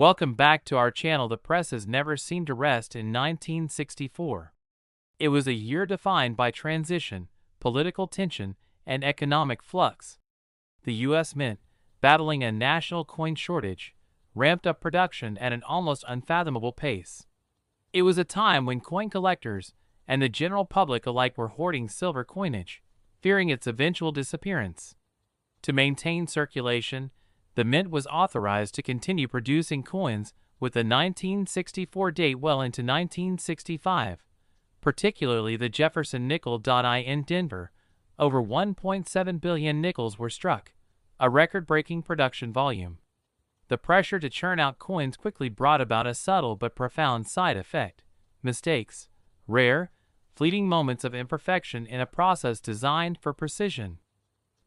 Welcome back to our channel. The presses never seemed to rest in 1964. It was a year defined by transition, political tension, and economic flux. The U.S. Mint, battling a national coin shortage, ramped up production at an almost unfathomable pace. It was a time when coin collectors and the general public alike were hoarding silver coinage, fearing its eventual disappearance. To maintain circulation, the mint was authorized to continue producing coins with the 1964 date well into 1965, particularly the Jefferson nickel. In Denver, over 1.7 billion nickels were struck, a record-breaking production volume. The pressure to churn out coins quickly brought about a subtle but profound side effect: mistakes, rare, fleeting moments of imperfection in a process designed for precision.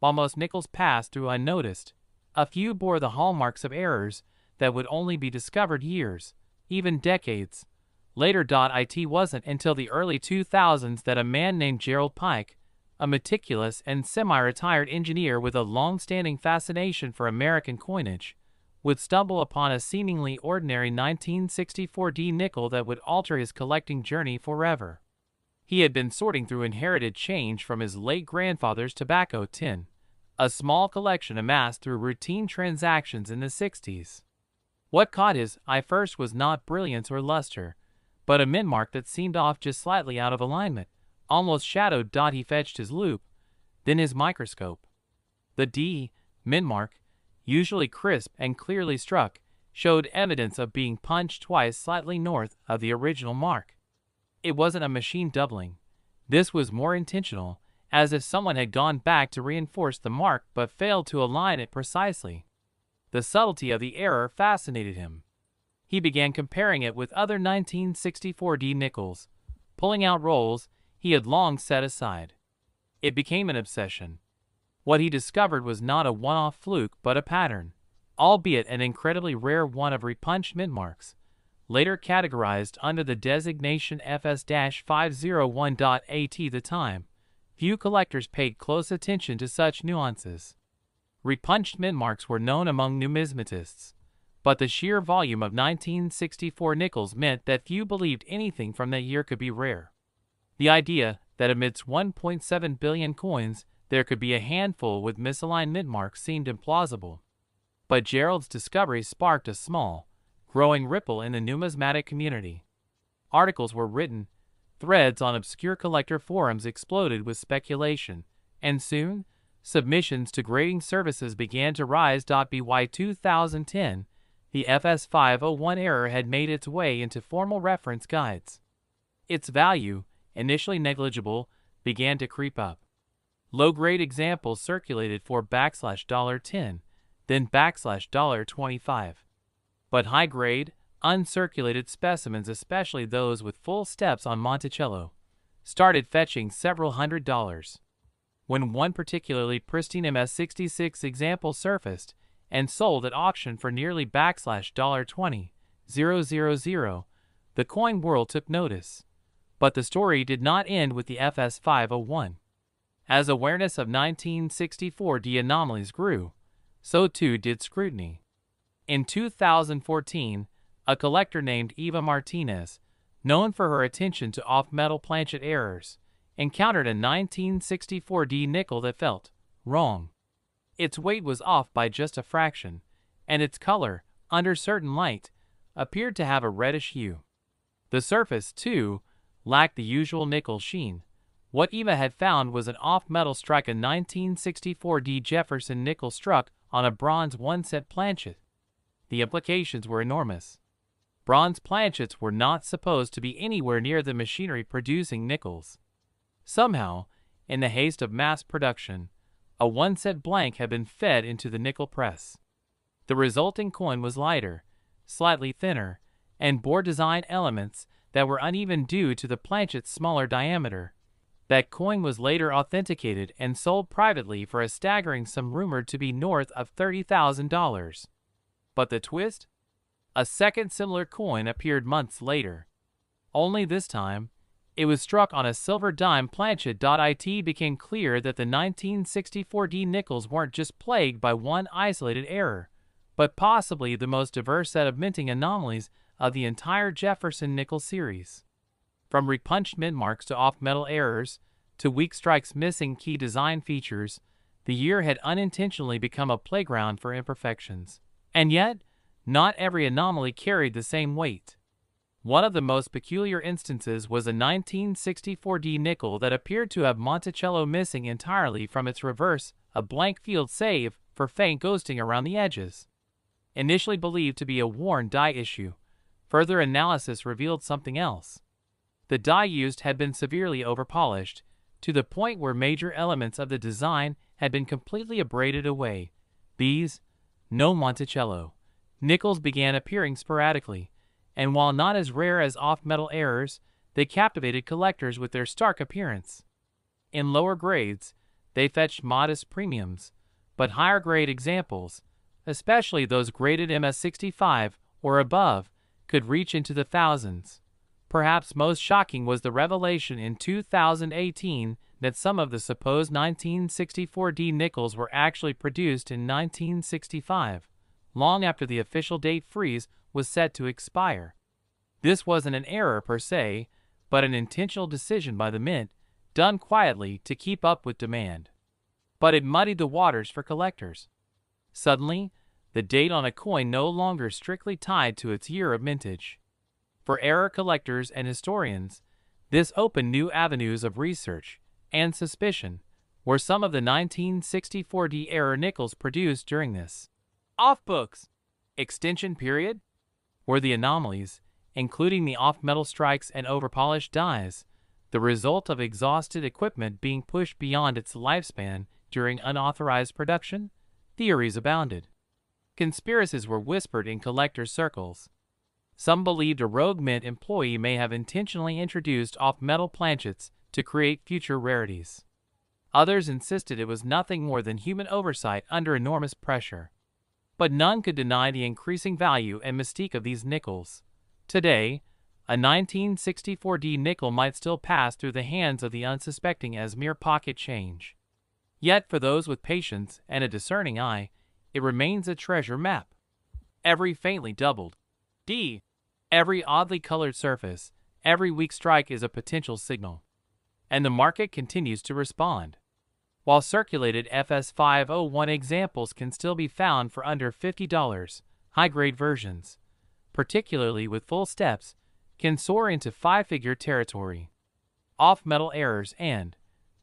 While most nickels passed through unnoticed, a few bore the hallmarks of errors that would only be discovered years, even decades, later. It wasn't until the early 2000s that a man named Gerald Pike, a meticulous and semi-retired engineer with a long-standing fascination for American coinage, would stumble upon a seemingly ordinary 1964 nickel that would alter his collecting journey forever. He had been sorting through inherited change from his late grandfather's tobacco tin, a small collection amassed through routine transactions in the 60s. What caught his eye first was not brilliance or luster, but a mint mark that seemed off just slightly out of alignment, almost shadowed. He fetched his loupe, then his microscope. The D mint mark, usually crisp and clearly struck, showed evidence of being punched twice slightly north of the original mark. It wasn't a machine doubling. This was more intentional, as if someone had gone back to reinforce the mark but failed to align it precisely. The subtlety of the error fascinated him. He began comparing it with other 1964 nickels, pulling out rolls he had long set aside. It became an obsession. What he discovered was not a one-off fluke but a pattern, albeit an incredibly rare one, of repunched mint marks, later categorized under the designation FS-501. At the time, few collectors paid close attention to such nuances. Repunched mint marks were known among numismatists, but the sheer volume of 1964 nickels meant that few believed anything from that year could be rare. The idea that amidst 1.7 billion coins there could be a handful with misaligned mint marks seemed implausible. But Gerald's discovery sparked a small, growing ripple in the numismatic community. Articles were written, threads on obscure collector forums exploded with speculation, and soon, submissions to grading services began to rise. By 2010, the FS501 error had made its way into formal reference guides. Its value, initially negligible, began to creep up. Low-grade examples circulated for $10, then $25. But high-grade, uncirculated specimens, especially those with full steps on Monticello, started fetching several $100s. When one particularly pristine MS-66 example surfaced and sold at auction for nearly $20,000, the coin world took notice. But the story did not end with the FS501. As awareness of 1964 anomalies grew, so too did scrutiny. In 2014, a collector named Eva Martinez, known for her attention to off-metal planchet errors, encountered a 1964 nickel that felt wrong. Its weight was off by just a fraction, and its color, under certain light, appeared to have a reddish hue. The surface, too, lacked the usual nickel sheen. What Eva had found was an off-metal strike, a 1964 Jefferson nickel struck on a bronze one-set planchet. The implications were enormous. Bronze planchets were not supposed to be anywhere near the machinery producing nickels. Somehow, in the haste of mass production, a one-set blank had been fed into the nickel press. The resulting coin was lighter, slightly thinner, and bore design elements that were uneven due to the planchet's smaller diameter. That coin was later authenticated and sold privately for a staggering sum rumored to be north of $30,000. But the twist? A second similar coin appeared months later. Only this time, it was struck on a silver dime planchet. It became clear that the 1964 nickels weren't just plagued by one isolated error, but possibly the most diverse set of minting anomalies of the entire Jefferson nickel series. From repunched mint marks to off-metal errors, to weak strikes missing key design features, the year had unintentionally become a playground for imperfections. And yet, not every anomaly carried the same weight. One of the most peculiar instances was a 1964D nickel that appeared to have Monticello missing entirely from its reverse, a blank field save for faint ghosting around the edges. Initially believed to be a worn die issue, further analysis revealed something else. The die used had been severely overpolished, to the point where major elements of the design had been completely abraded away. These, no Monticello, nickels began appearing sporadically, and while not as rare as off-metal errors, they captivated collectors with their stark appearance. In lower grades, they fetched modest premiums, but higher-grade examples, especially those graded MS65 or above, could reach into the thousands. Perhaps most shocking was the revelation in 2018 that some of the supposed 1964D nickels were actually produced in 1965, long after the official date freeze was set to expire. This wasn't an error per se, but an intentional decision by the mint, done quietly to keep up with demand. But it muddied the waters for collectors. Suddenly, the date on a coin no longer strictly tied to its year of mintage. For error collectors and historians, this opened new avenues of research and suspicion. Were some of the 1964D error nickels produced during this off-books extension period? Were the anomalies, including the off-metal strikes and overpolished dies, the result of exhausted equipment being pushed beyond its lifespan during unauthorized production? Theories abounded. Conspiracies were whispered in collectors' circles. Some believed a rogue mint employee may have intentionally introduced off-metal planchets to create future rarities. Others insisted it was nothing more than human oversight under enormous pressure. But none could deny the increasing value and mystique of these nickels. Today, a 1964D nickel might still pass through the hands of the unsuspecting as mere pocket change. Yet for those with patience and a discerning eye, it remains a treasure map. Every faintly doubled D, every oddly colored surface, every weak strike is a potential signal. And the market continues to respond. While circulated FS501 examples can still be found for under $50, high-grade versions, particularly with full steps, can soar into five-figure territory. Off-metal errors and,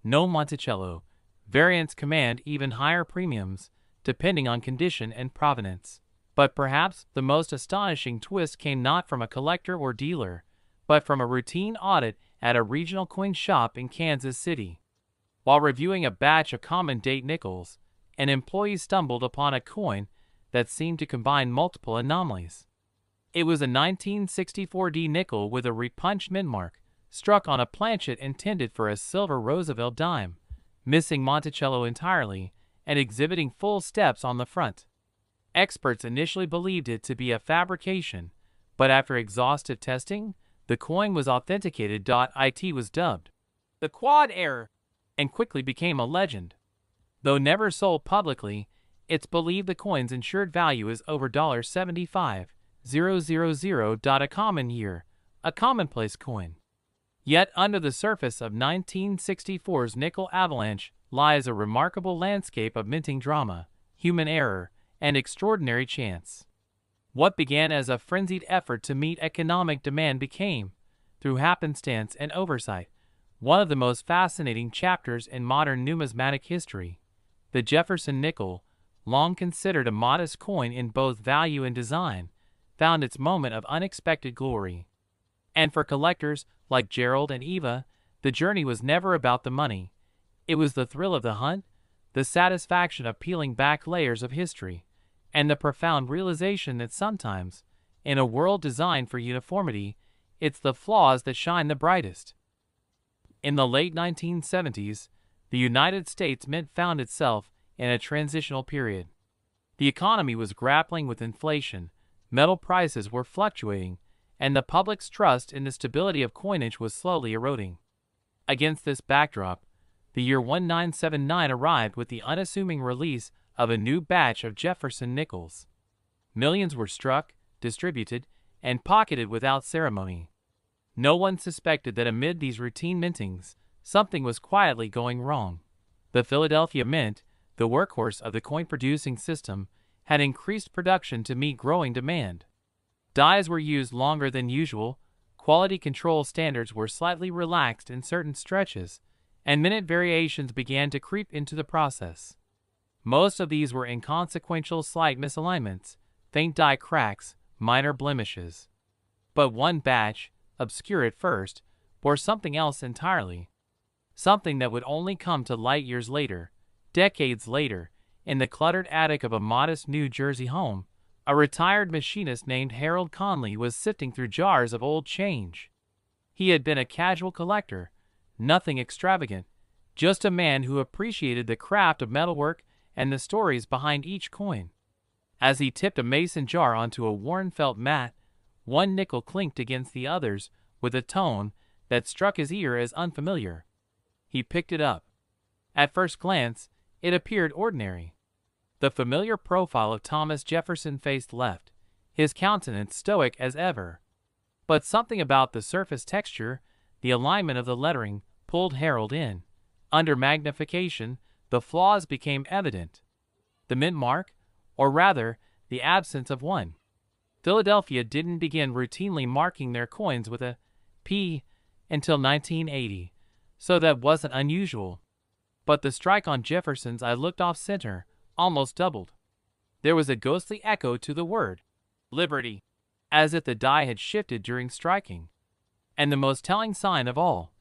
no Monticello, variants command even higher premiums, depending on condition and provenance. But perhaps the most astonishing twist came not from a collector or dealer, but from a routine audit at a regional coin shop in Kansas City. While reviewing a batch of common date nickels, an employee stumbled upon a coin that seemed to combine multiple anomalies. It was a 1964D nickel with a repunched mint mark, struck on a planchet intended for a silver Roosevelt dime, missing Monticello entirely, and exhibiting full steps on the front. Experts initially believed it to be a fabrication, but after exhaustive testing, the coin was authenticated. It was dubbed the Quad Error and quickly became a legend. Though never sold publicly, it's believed the coin's insured value is over $75,000. A common year, a commonplace coin. Yet under the surface of 1964's nickel avalanche lies a remarkable landscape of minting drama, human error, and extraordinary chance. What began as a frenzied effort to meet economic demand became, through happenstance and oversight, one of the most fascinating chapters in modern numismatic history. The Jefferson nickel, long considered a modest coin in both value and design, found its moment of unexpected glory. And for collectors like Gerald and Eva, the journey was never about the money. It was the thrill of the hunt, the satisfaction of peeling back layers of history, and the profound realization that sometimes, in a world designed for uniformity, it's the flaws that shine the brightest. In the late 1970s, the United States Mint found itself in a transitional period. The economy was grappling with inflation, metal prices were fluctuating, and the public's trust in the stability of coinage was slowly eroding. Against this backdrop, the year 1979 arrived with the unassuming release of a new batch of Jefferson nickels. Millions were struck, distributed, and pocketed without ceremony. No one suspected that amid these routine mintings, something was quietly going wrong. The Philadelphia Mint, the workhorse of the coin-producing system, had increased production to meet growing demand. Dies were used longer than usual, quality control standards were slightly relaxed in certain stretches, and minute variations began to creep into the process. Most of these were inconsequential slight misalignments, faint die cracks, minor blemishes. But one batch, obscure at first, bore something else entirely. Something that would only come to light years later, decades later, in the cluttered attic of a modest New Jersey home. A retired machinist named Harold Conley was sifting through jars of old change. He had been a casual collector, nothing extravagant, just a man who appreciated the craft of metalwork and the stories behind each coin. As he tipped a mason jar onto a worn felt mat, one nickel clinked against the others with a tone that struck his ear as unfamiliar. He picked it up. At first glance, it appeared ordinary. The familiar profile of Thomas Jefferson faced left, his countenance stoic as ever. But something about the surface texture, the alignment of the lettering, pulled Harold in. Under magnification, the flaws became evident. The mint mark, or rather, the absence of one. Philadelphia didn't begin routinely marking their coins with a P until 1980, so that wasn't unusual. But the strike on Jefferson's I looked off center, almost doubled. There was a ghostly echo to the word, Liberty, as if the die had shifted during striking. And the most telling sign of all,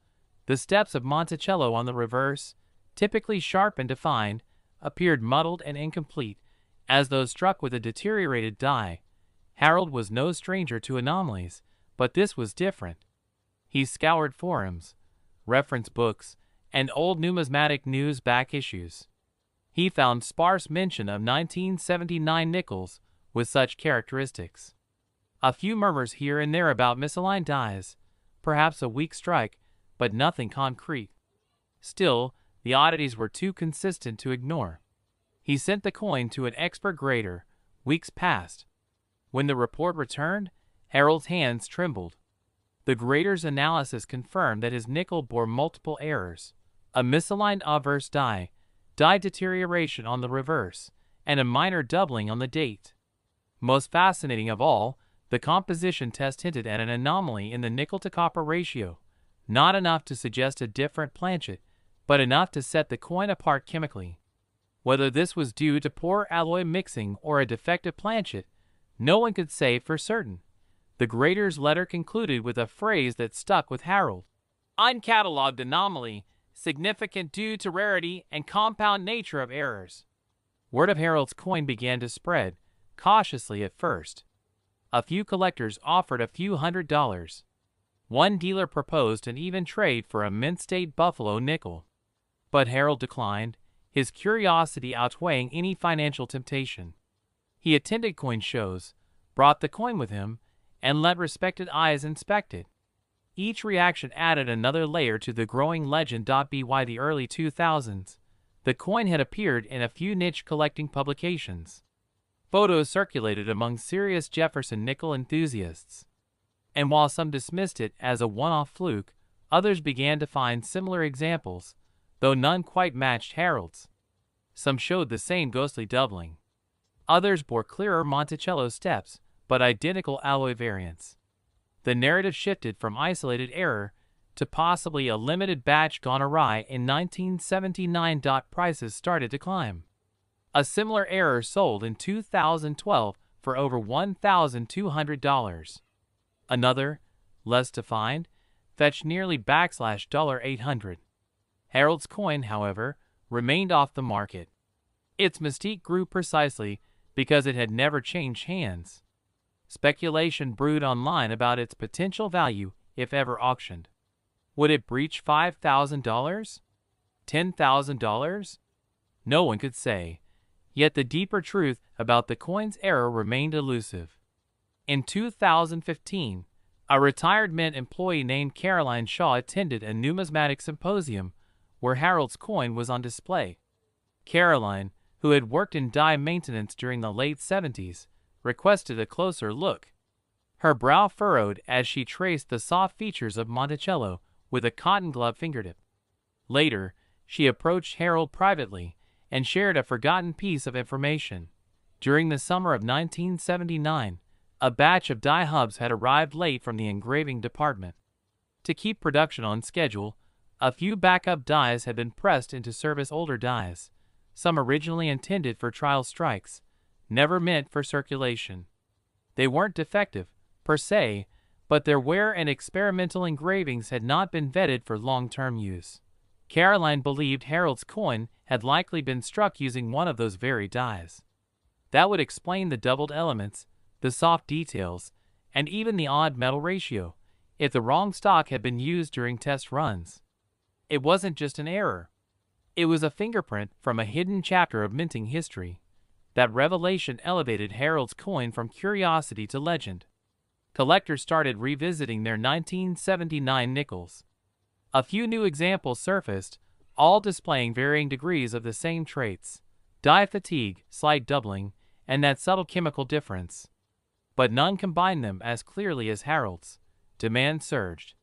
the steps of Monticello on the reverse, typically sharp and defined, appeared muddled and incomplete, as though struck with a deteriorated die. Harold was no stranger to anomalies, but this was different. He scoured forums, reference books, and old numismatic news back issues. He found sparse mention of 1979 nickels with such characteristics. A few murmurs here and there about misaligned dies, perhaps a weak strike, but nothing concrete. Still, the oddities were too consistent to ignore. He sent the coin to an expert grader. Weeks passed. When the report returned, Harold's hands trembled. The grader's analysis confirmed that his nickel bore multiple errors: a misaligned obverse die deterioration on the reverse, and a minor doubling on the date. Most fascinating of all, the composition test hinted at an anomaly in the nickel-to-copper ratio, not enough to suggest a different planchet, but enough to set the coin apart chemically. Whether this was due to poor alloy mixing or a defective planchet, no one could say for certain. The grader's letter concluded with a phrase that stuck with Harold: uncatalogued anomaly, significant due to rarity and compound nature of errors. Word of Harold's coin began to spread, cautiously at first. A few collectors offered a few $100s. One dealer proposed an even trade for a mint-state Buffalo nickel. But Harold declined, his curiosity outweighing any financial temptation. He attended coin shows, brought the coin with him, and let respected eyes inspect it. Each reaction added another layer to the growing legend. By the early 2000s, the coin had appeared in a few niche collecting publications. Photos circulated among serious Jefferson nickel enthusiasts. And while some dismissed it as a one-off fluke, others began to find similar examples, though none quite matched Harold's. Some showed the same ghostly doubling. Others bore clearer Monticello steps, but identical alloy variants. The narrative shifted from isolated error to possibly a limited batch gone awry in 1979. Prices started to climb. A similar error sold in 2012 for over $1,200. Another, less defined, fetched nearly $800. Harold's coin, however, remained off the market. Its mystique grew precisely because it had never changed hands. Speculation brewed online about its potential value if ever auctioned. Would it breach $5,000? $10,000? No one could say. Yet the deeper truth about the coin's error remained elusive. In 2015, a retired mint employee named Caroline Shaw attended a numismatic symposium where Harold's coin was on display. Caroline, who had worked in die maintenance during the late 70s, requested a closer look. Her brow furrowed as she traced the soft features of Monticello with a cotton glove fingertip. Later, she approached Harold privately and shared a forgotten piece of information. During the summer of 1979, a batch of die hubs had arrived late from the engraving department. To keep production on schedule, a few backup dies had been pressed into service. Older dies, some originally intended for trial strikes, never meant for circulation. They weren't defective, per se, but their wear and experimental engravings had not been vetted for long-term use. Caroline believed Harold's coin had likely been struck using one of those very dies. That would explain the doubled elements, the soft details, and even the odd metal ratio, if the wrong stock had been used during test runs. It wasn't just an error. It was a fingerprint from a hidden chapter of minting history. That revelation elevated Harold's coin from curiosity to legend. Collectors started revisiting their 1979 nickels. A few new examples surfaced, all displaying varying degrees of the same traits: die fatigue, slight doubling, and that subtle chemical difference. But none combined them as clearly as Harold's. Demand surged.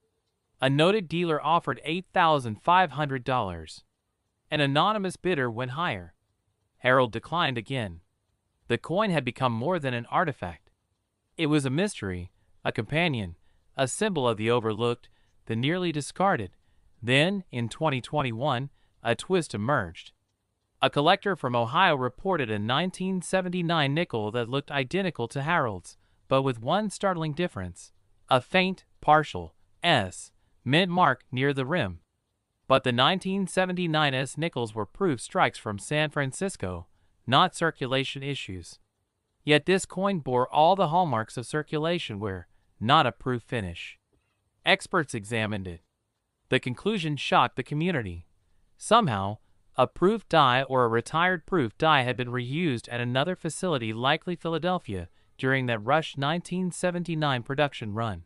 A noted dealer offered $8,500. An anonymous bidder went higher. Harold declined again. The coin had become more than an artifact. It was a mystery, a companion, a symbol of the overlooked, the nearly discarded. Then, in 2021, a twist emerged. A collector from Ohio reported a 1979 nickel that looked identical to Harold's, but with one startling difference: a faint, partial S mint mark near the rim. But the 1979 S nickels were proof strikes from San Francisco, not circulation issues. Yet this coin bore all the hallmarks of circulation wear, not a proof finish. Experts examined it. The conclusion shocked the community. Somehow, a proof die or a retired proof die had been reused at another facility, likely Philadelphia, during that rushed 1979 production run.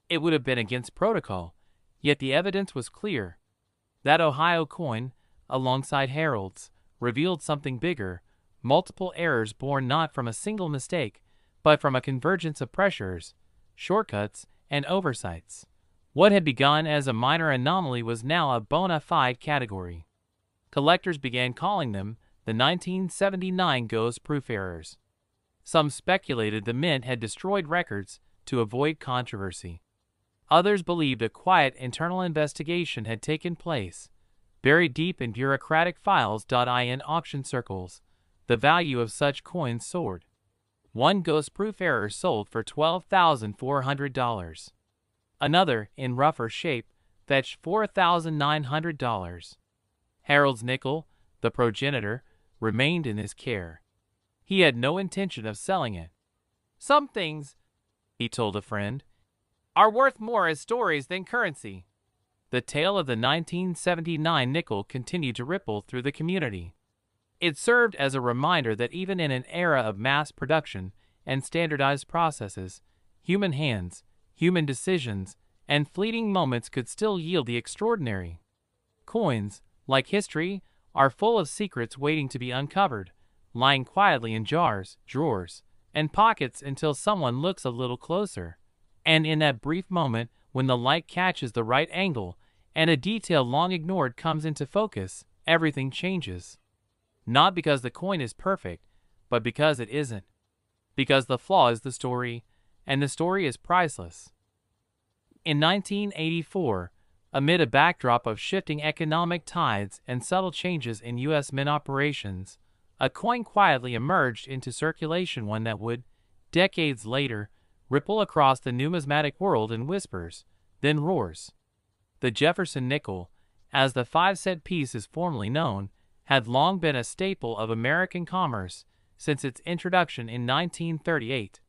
It would have been against protocol, yet the evidence was clear. That Ohio coin, alongside Harold's, revealed something bigger: multiple errors born not from a single mistake, but from a convergence of pressures, shortcuts, and oversights. What had begun as a minor anomaly was now a bona fide category. Collectors began calling them the 1979 ghost proof errors. Some speculated the mint had destroyed records to avoid controversy. Others believed a quiet internal investigation had taken place. Buried deep in bureaucratic files. In auction circles, the value of such coins soared. One ghost-proof error sold for $12,400. Another, in rougher shape, fetched $4,900. Harold's nickel, the progenitor, remained in his care. He had no intention of selling it. "Some things," he told a friend, "are worth more as stories than currency." The tale of the 1979 nickel continued to ripple through the community. It served as a reminder that even in an era of mass production and standardized processes, human hands, human decisions, and fleeting moments could still yield the extraordinary. Coins, like history, are full of secrets waiting to be uncovered, lying quietly in jars, drawers, and pockets until someone looks a little closer. And in that brief moment, when the light catches the right angle and a detail long ignored comes into focus, everything changes. Not because the coin is perfect, but because it isn't. Because the flaw is the story, and the story is priceless. In 1984, amid a backdrop of shifting economic tides and subtle changes in U.S. mint operations, a coin quietly emerged into circulation, one that would, decades later, ripple across the numismatic world in whispers, then roars. The Jefferson nickel, as the 5-cent piece is formally known, had long been a staple of American commerce since its introduction in 1938.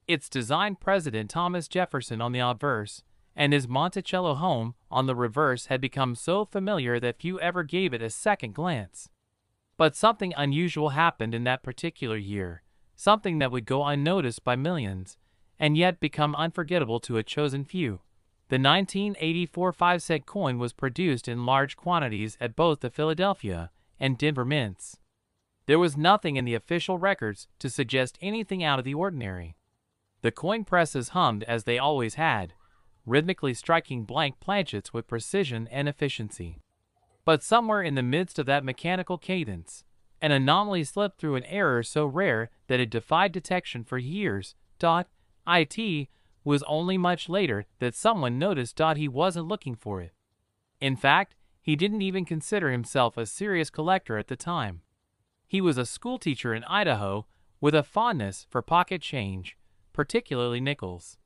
Its design, President Thomas Jefferson on the obverse and his Monticello home on the reverse, had become so familiar that few ever gave it a second glance. But something unusual happened in that particular year, something that would go unnoticed by millions, and yet become unforgettable to a chosen few. The 1984 5-cent coin was produced in large quantities at both the Philadelphia and Denver mints. There was nothing in the official records to suggest anything out of the ordinary. The coin presses hummed as they always had, rhythmically striking blank planchets with precision and efficiency. But somewhere in the midst of that mechanical cadence, an anomaly slipped through, an error so rare that it defied detection for years. It was only much later that someone noticed. He wasn't looking for it. In fact, he didn't even consider himself a serious collector at the time. He was a schoolteacher in Idaho with a fondness for pocket change, particularly nickels.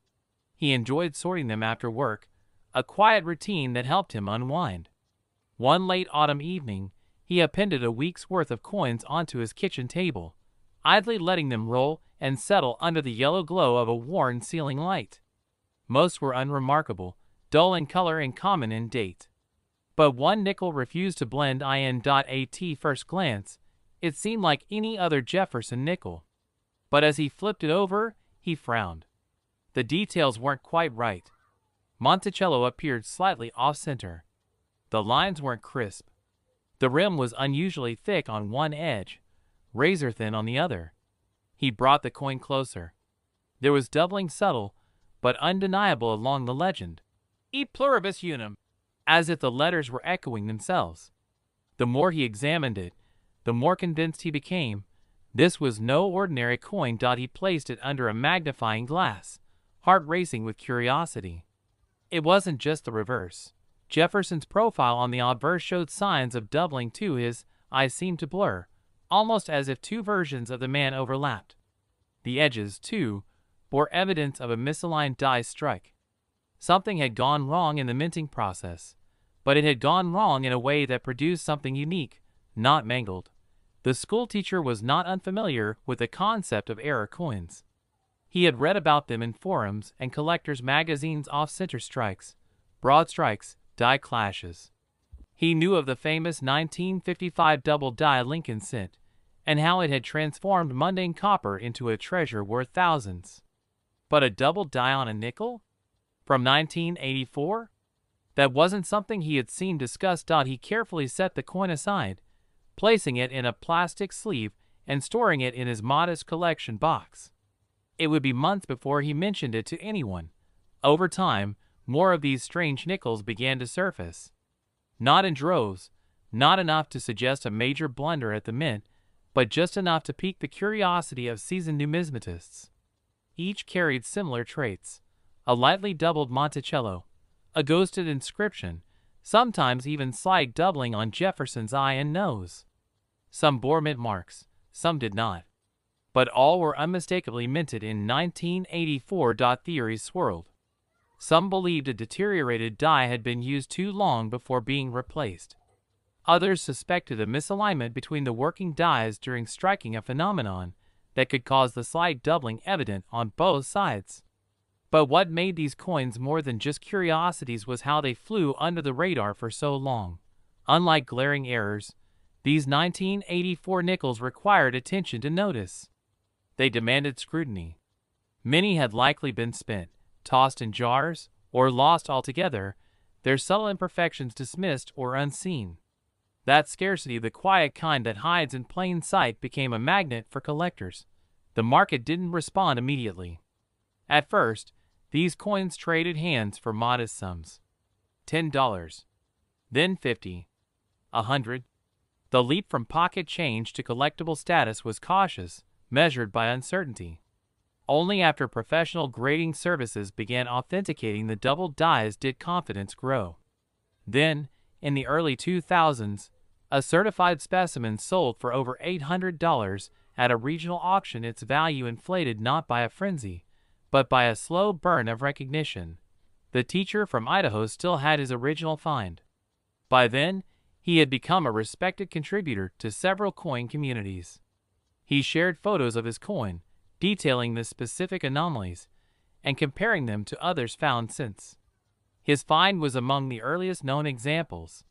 He enjoyed sorting them after work, a quiet routine that helped him unwind. One late autumn evening, he appended a week's worth of coins onto his kitchen table, idly letting them roll and settle under the yellow glow of a worn ceiling light. Most were unremarkable, dull in color and common in date. But one nickel refused to blend in. At first glance, it seemed like any other Jefferson nickel. But as he flipped it over, he frowned. The details weren't quite right. Monticello appeared slightly off-center. The lines weren't crisp. The rim was unusually thick on one edge, razor-thin on the other. He brought the coin closer. There was doubling subtle, but undeniable along the legend, E pluribus unum, as if the letters were echoing themselves. The more he examined it, the more convinced he became. This was no ordinary coin. He placed it under a magnifying glass, heart racing with curiosity. It wasn't just the reverse. Jefferson's profile on the obverse showed signs of doubling too. His eyes seemed to blur, almost as if two versions of the man overlapped. The edges, too, bore evidence of a misaligned die strike. Something had gone wrong in the minting process, but it had gone wrong in a way that produced something unique, not mangled. The schoolteacher was not unfamiliar with the concept of error coins. He had read about them in forums and collectors' magazines. Off-center strikes, broad strikes, die clashes. He knew of the famous 1955 double die Lincoln cent, and how it had transformed mundane copper into a treasure worth thousands. But a double die on a nickel? From 1984? That wasn't something he had seen discussed. He carefully set the coin aside, placing it in a plastic sleeve and storing it in his modest collection box. It would be months before he mentioned it to anyone. Over time, more of these strange nickels began to surface. Not in droves, not enough to suggest a major blunder at the mint, but just enough to pique the curiosity of seasoned numismatists. Each carried similar traits: a lightly doubled Monticello, a ghosted inscription, sometimes even slight doubling on Jefferson's eye and nose. Some bore mint marks, some did not. But all were unmistakably minted in 1984. Theories swirled. Some believed a deteriorated die had been used too long before being replaced. Others suspected a misalignment between the working dies during striking, a phenomenon that could cause the slight doubling evident on both sides. But what made these coins more than just curiosities was how they flew under the radar for so long. Unlike glaring errors, these 1984 nickels required attention to notice. They demanded scrutiny. Many had likely been spent, tossed in jars, or lost altogether, their subtle imperfections dismissed or unseen. That scarcity, the quiet kind that hides in plain sight, became a magnet for collectors. The market didn't respond immediately. At first, these coins traded hands for modest sums. $10, then $50, $100. The leap from pocket change to collectible status was cautious, measured by uncertainty. Only after professional grading services began authenticating the double dies did confidence grow. Then, in the early 2000s, a certified specimen sold for over $800 at a regional auction, its value inflated not by a frenzy, but by a slow burn of recognition. The teacher from Idaho still had his original find. By then, he had become a respected contributor to several coin communities. He shared photos of his coin, detailing the specific anomalies, and comparing them to others found since. His find was among the earliest known examples.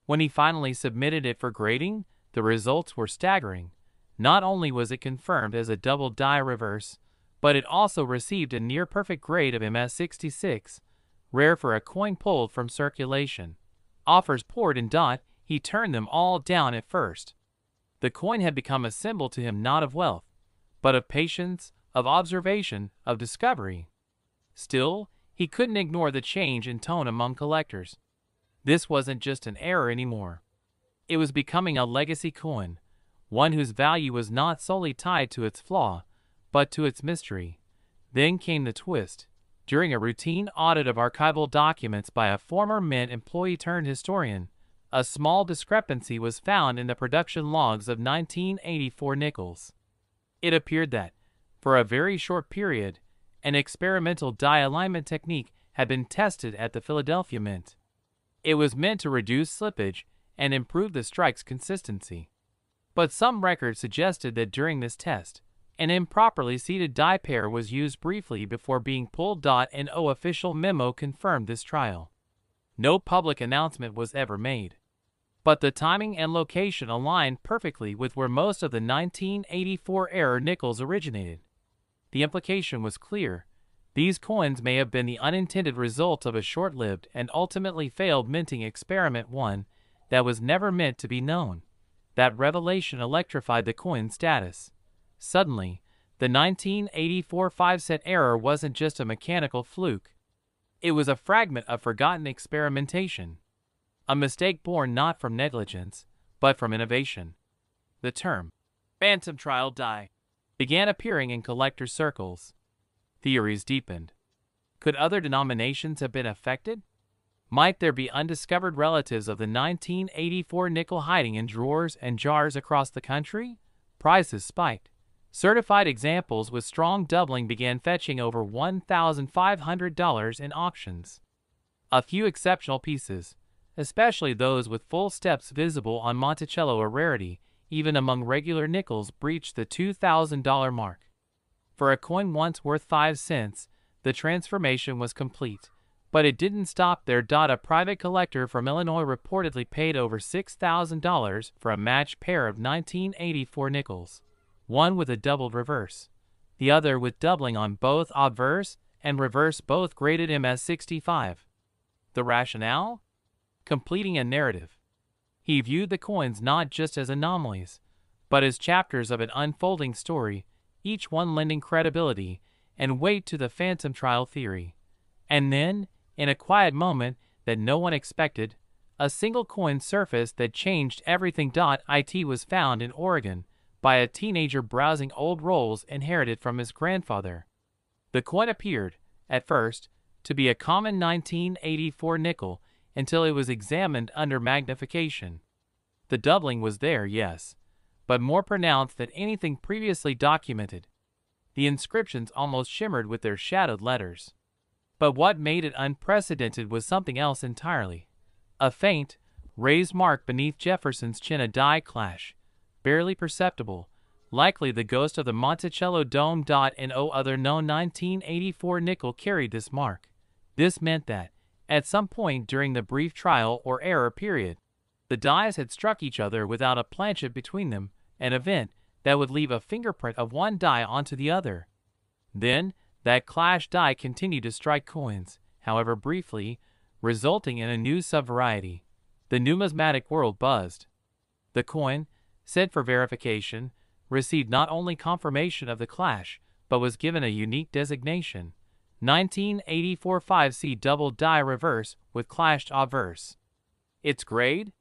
When he finally submitted it for grading, the results were staggering. Not only was it confirmed as a double die reverse, but it also received a near-perfect grade of MS66, rare for a coin pulled from circulation. Offers poured in. He turned them all down at first. The coin had become a symbol to him not of wealth, but of patience, of observation, of discovery. Still, he couldn't ignore the change in tone among collectors. This wasn't just an error anymore. It was becoming a legacy coin, one whose value was not solely tied to its flaw, but to its mystery. Then came the twist. During a routine audit of archival documents by a former mint employee turned historian, a small discrepancy was found in the production logs of 1984 nickels. It appeared that, for a very short period, an experimental die alignment technique had been tested at the Philadelphia Mint. It was meant to reduce slippage and improve the strike's consistency. But some records suggested that during this test, an improperly seated die pair was used briefly before being pulled. An official memo confirmed this trial. No public announcement was ever made. But the timing and location aligned perfectly with where most of the 1984 era nickels originated. The implication was clear. These coins may have been the unintended result of a short-lived and ultimately failed minting experiment, one that was never meant to be known. That revelation electrified the coin's status. Suddenly, the 1984 5-cent error wasn't just a mechanical fluke. It was a fragment of forgotten experimentation. A mistake born not from negligence, but from innovation. The term, phantom trial die, began appearing in collector circles. Theories deepened. Could other denominations have been affected? Might there be undiscovered relatives of the 1984 nickel hiding in drawers and jars across the country? Prices spiked. Certified examples with strong doubling began fetching over $1,500 in auctions. A few exceptional pieces, especially those with full steps visible on Monticello, a rarity, even among regular nickels, breached the $2,000 mark. For a coin once worth 5 cents, the transformation was complete. But it didn't stop there. A private collector from Illinois reportedly paid over $6,000 for a matched pair of 1984 nickels, one with a doubled reverse, the other with doubling on both obverse and reverse, both graded MS65. The rationale? Completing a narrative. He viewed the coins not just as anomalies, but as chapters of an unfolding story, each one lending credibility and weight to the phantom trial theory. And then, in a quiet moment that no one expected, a single coin surfaced that changed everything. It was found in Oregon by a teenager browsing old rolls inherited from his grandfather. The coin appeared, at first, to be a common 1984 nickel until it was examined under magnification. The doubling was there, yes, but more pronounced than anything previously documented. The inscriptions almost shimmered with their shadowed letters. But what made it unprecedented was something else entirely. A faint, raised mark beneath Jefferson's chin, a die clash, barely perceptible, likely the ghost of the Monticello dome. No other known 1984 nickel carried this mark. This meant that, at some point during the brief trial or error period, the dies had struck each other without a planchet between them, an event that would leave a fingerprint of one die onto the other. Then, that clash die continued to strike coins, however briefly, resulting in a new subvariety. The numismatic world buzzed. The coin, sent for verification, received not only confirmation of the clash, but was given a unique designation: 1984 5C double die reverse with clashed obverse. Its grade?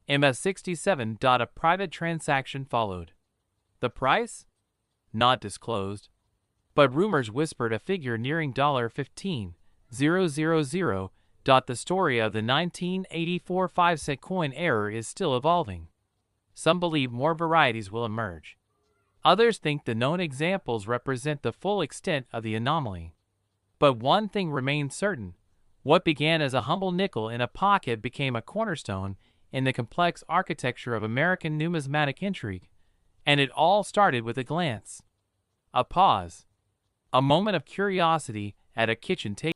MS67. A private transaction followed. The price? Not disclosed. But rumors whispered a figure nearing $15,000. The story of the 1984 5-cent coin error is still evolving. Some believe more varieties will emerge. Others think the known examples represent the full extent of the anomaly. But one thing remains certain. What began as a humble nickel in a pocket became a cornerstone in the complex architecture of American numismatic intrigue. And it all started with a glance. A pause. A moment of curiosity at a kitchen table.